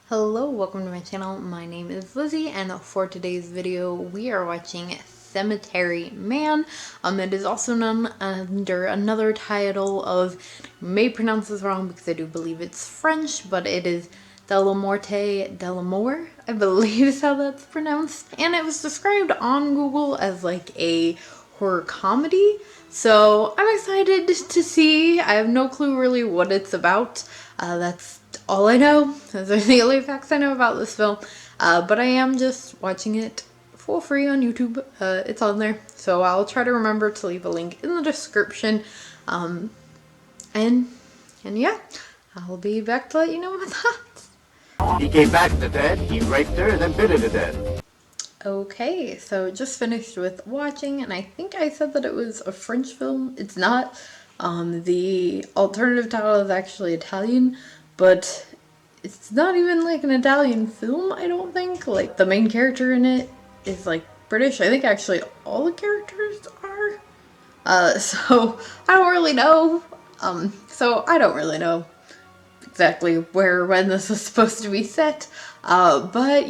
Hello, welcome to my channel. My name is Lizzie, and for today's video we are watching Cemetery Man. It is also known under another title of, may pronounce this wrong because I do believe it's French, but it is Dellamorte Dellamore, I believe is how that's pronounced. And it was described on Google as like a horror comedy, so I'm excited to see. I have no clue really what it's about. That's all I know. Those are the only facts I know about this film. But I am just watching it for free on YouTube. It's on there, so I'll try to remember to leave a link in the description. And yeah, I'll be back to let you know my thoughts. He came back from the dead, he raped her, and then bit her to death. Okay, so just finished with watching, and I think I said that it was a French film. It's not. The alternative title is actually Italian, but it's not even like an Italian film, I don't think. Like, the main character in it is like British. I think actually all the characters are. So I don't really know. I don't really know exactly where or when this was supposed to be set. But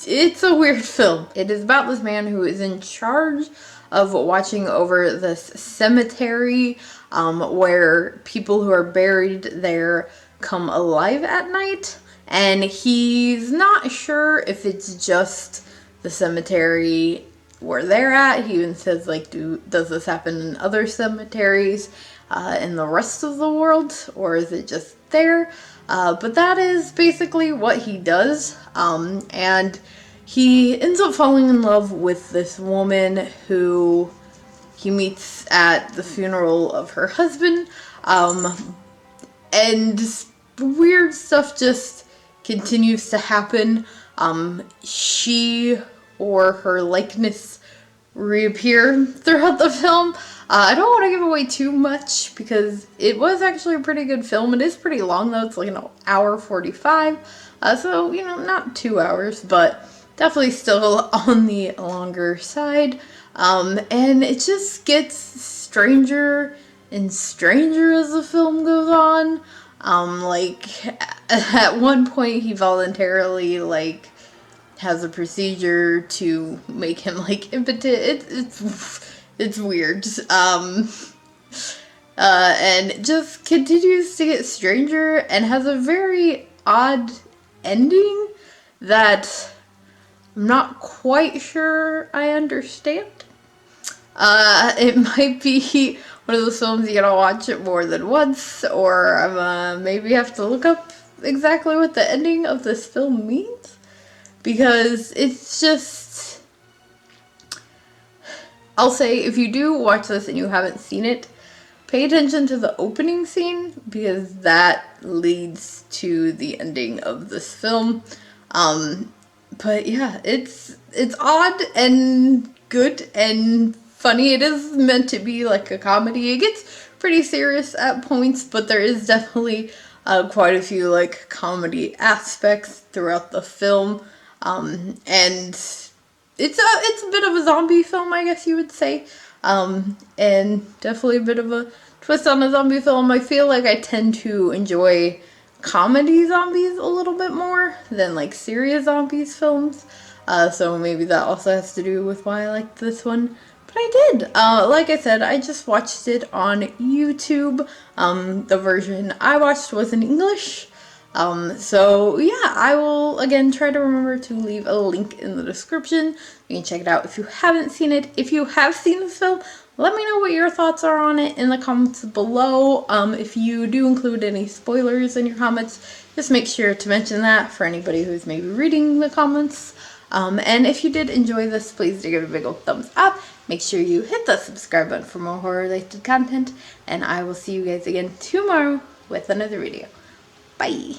it's a weird film. It is about this man who is in charge of watching over this cemetery, where people who are buried there come alive at night, and he's not sure if it's just the cemetery where they're at. He even says, like, does this happen in other cemeteries in the rest of the world, or is it just there? But that is basically what he does, and he ends up falling in love with this woman who he meets at the funeral of her husband, and weird stuff just continues to happen. She or her likeness reappear throughout the film. I don't want to give away too much because it was actually a pretty good film. It is pretty long though. It's like an hour 45. So, you know, not 2 hours, but definitely still on the longer side. And it just gets stranger and stranger as the film goes on. Like, at one point he voluntarily, like, has a procedure to make him, like, impotent. It's weird. And it just continues to get stranger and has a very odd ending that I'm not quite sure I understand. It might be one of those films you gotta watch it more than once, or maybe have to look up exactly what the ending of this film means, because it's just, I'll say, if you do watch this and you haven't seen it, pay attention to the opening scene, because that leads to the ending of this film. But yeah, it's odd and good and funny. It is meant to be like a comedy. It gets pretty serious at points, but there is definitely quite a few like comedy aspects throughout the film. And it's a bit of a zombie film, I guess you would say. And definitely a bit of a twist on a zombie film. I feel like I tend to enjoy comedy zombies a little bit more than like serious zombies films. So maybe that also has to do with why I liked this one. But I did. Like I said, I just watched it on YouTube. The version I watched was in English. So yeah, I will again try to remember to leave a link in the description. You can check it out if you haven't seen it. If you have seen this film, let me know what your thoughts are on it in the comments below. If you do include any spoilers in your comments, just make sure to mention that for anybody who's maybe reading the comments. And if you did enjoy this, please do give it a big old thumbs up. Make sure you hit that subscribe button for more horror-related content. And I will see you guys again tomorrow with another video. Bye!